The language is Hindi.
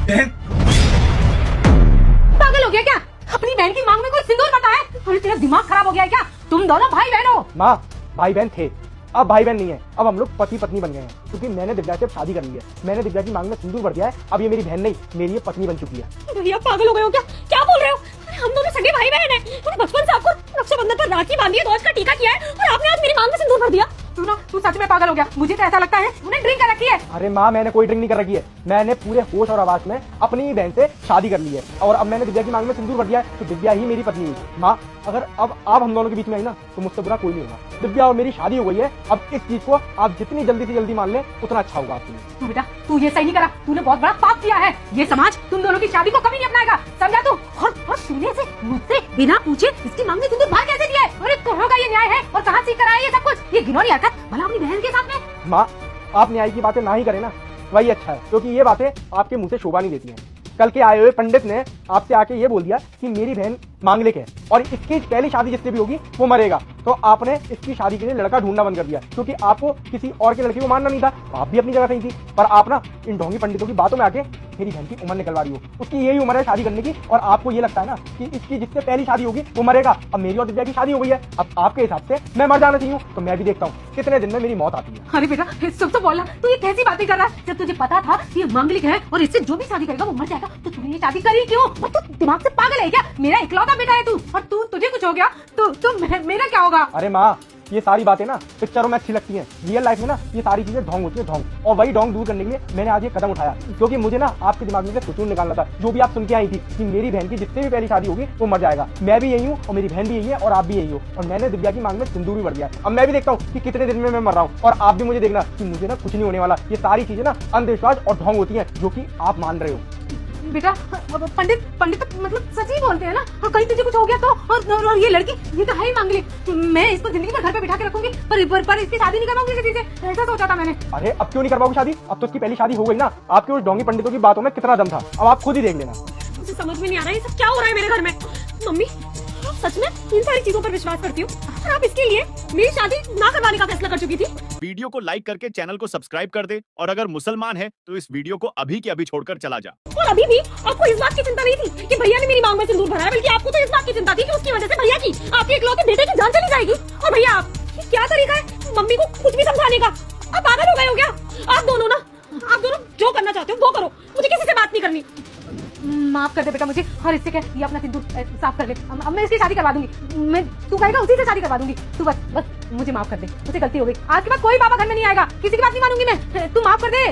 बहन पागल हो गया क्या? अपनी बहन की मांग में कोई सिंदूर पता है? अरे तेरा दिमाग खराब हो गया है क्या? तुम दोनों भाई बहन हो। माँ, भाई बहन थे, अब भाई बहन नहीं है। अब हम लोग पति पत्नी बन गए हैं, क्योंकि मैंने दिव्या से शादी कर ली है। मैंने दिव्या की मांग में सिंदूर भर दिया है। अब ये मेरी बहन नहीं, मेरी ये पत्नी बन चुकी है। भैया पागल हो गए हो क्या? क्या बोल रहे हो? अरे हम दोनों सगे भाई बहन हैं। मैंने बचपन से आपको रक्षाबंधन पर राखी बांधी है, ध्वज का टीका किया है, और आपने आज मेरी मांग में सिंदूर भर दिया। तू सच में पागल हो गया। मुझे तो ऐसा लगता है तूने ड्रिंक कर रखी है। अरे माँ, मैंने कोई ड्रिंक नहीं कर रखी है। मैंने पूरे होश और आवाज में अपनी ही बहन से शादी कर ली है, और अब मैंने दिव्या की मांग में सिंदूर भर दिया है, तो दिव्या ही मेरी पत्नी है। माँ, अगर अब आप हम दोनों के बीच में आई ना, तो मुझसे बुरा कोई नहीं होगा। दिव्या और मेरी शादी हो गई है। अब इस चीज को आप जितनी जल्दी से जल्दी मान लें, उतना अच्छा होगा आपके लिए। बेटा तू ये सही नहीं करा। तूने बहुत बड़ा पाप किया है। ये समाज तुम दोनों की शादी को कभी नहीं अपनाएगा, समझा तू? और तूने से मुझसे बिना पूछे इसकी मांग में सिंदूर बाहर कैसे दिया है? अरे कहाँ का ये न्याय है और कहाँ सीख कर आया ये सब कुछ? ये घिनौनी हरकत भला अपनी बहन के साथ में। माँ, आप न्याय की बातें ना ही करें ना, वही अच्छा है, क्योंकि ये बातें आपके मुंह से शोभा नहीं देती हैं। कल के आए हुए पंडित ने आपसे आके ये बोल दिया कि मेरी बहन मांगलिक है और इसकी पहली शादी जिससे भी होगी वो मरेगा, तो आपने इसकी शादी के लिए लड़का ढूंढना बंद कर दिया, क्योंकि आपको किसी और के लड़के को मानना नहीं था। आप भी अपनी जगह सही थी, पर आप ना इन ढोंगी पंडितों की बातों में आके मेरी बहन की उम्र निकलवा रही हो। उसकी यही उम्र है शादी करने की, और आपको ये लगता है ना कि इसकी जिससे पहली शादी होगी वो मरेगा। अब मेरी और दिव्या की शादी हो गई है, अब आपके हिसाब से मैं मर जाना चाहिए, तो मैं भी देखता हूँ कितने दिन में मेरी मौत आती है। अरे बेटा सब तो बोला, तू ये कैसी बातें कर रहा है? जब तुझे पता था कि ये मांगलिक है और इससे जो भी शादी करेगा वो मर जाएगा, तो तूने ये शादी करी क्यों? और तू दिमाग से पागल है क्या? मेरा इकलौता बेटा है तू, और तुझे कुछ हो गया तो मेरा क्या होगा? अरे माँ, ये सारी बातें ना पिक्चरों में अच्छी लगती हैं, रियल लाइफ में ना ये सारी चीजें ढोंग होती है, ढोंग। और वही ढोंग दूर करने के लिए मैंने आज ये कदम उठाया, क्योंकि मुझे ना आपके दिमाग में से सुकून निकालना था। जो भी आप सुन के आई थी कि मेरी बहन की जिससे भी पहली शादी होगी वो मर जाएगा, मैं भी यही हूँ और मेरी बहन भी यही है और आप भी यही हो, और मैंने दिव्या की मांग में सिंदूर भी भर दिया। अब मैं भी देखता हूँ कि कितने दिन में मैं मर रहा हूँ, और आप भी मुझे देखना कि मुझे ना कुछ नहीं होने वाला। ये सारी चीजें ना अंधविश्वास और ढोंग होती है, जो की आप मान रहे हो। बेटा पंडित तो मतलब सच ही बोलते हैं ना? और कहीं तुझे कुछ हो गया तो? और ये लड़की ये तो है ही मांगलिक। मैं इसको जिंदगी भर घर पे बिठा के रखूंगी, पर इसकी शादी नहीं करवाऊंगी किसी से, ऐसा सोचा था मैंने। अरे अब क्यों नहीं करवाओगे शादी? अब तो उसकी पहली शादी हो गई ना। आपके उस ढोंगी पंडितों की बातों में कितना दम था, अब आप खुद ही देख लेना। मुझे समझ में नहीं आ रहा है ये सब क्या हो रहा है मेरे घर में। मम्मी आप सच में इन सारी चीजों पर विश्वास करती हो? और आप इसके लिए मेरी शादी ना करवाने का फैसला कर चुकी थी। वीडियो को लाइक करके चैनल को सब्सक्राइब कर दे, और अगर मुसलमान है तो इस वीडियो को अभी के अभी छोड़कर चला जा। और अभी भी आपको इस बात की चिंता नहीं थी कि भैया ने मेरी मांग में सिंदूर भरा है, बल्कि आपको तो इस बात की चिंता थी कि उसकी वजह से भैया की, आपके इकलौते बेटे की जान चली जाएगी। और भैया आप ये क्या तरीका है मम्मी को कुछ भी समझाने का? आप पागल हो गए हो क्या? आप दोनों जो करना चाहते हो वो करो, मुझे किसी से बात नहीं करनी। माफ कर दे बेटा मुझे, और इससे क्या ये अपना सिंदूर साफ कर ले। अब मैं इसकी शादी करवा दूंगी। मैं तू कहेगा उसी से शादी करवा दूंगी। तू बस मुझे माफ कर दे, मुझसे गलती हो गई। आज के बाद कोई बाबा घर में नहीं आएगा, किसी की बात नहीं मानूंगी मैं। तू माफ कर दे।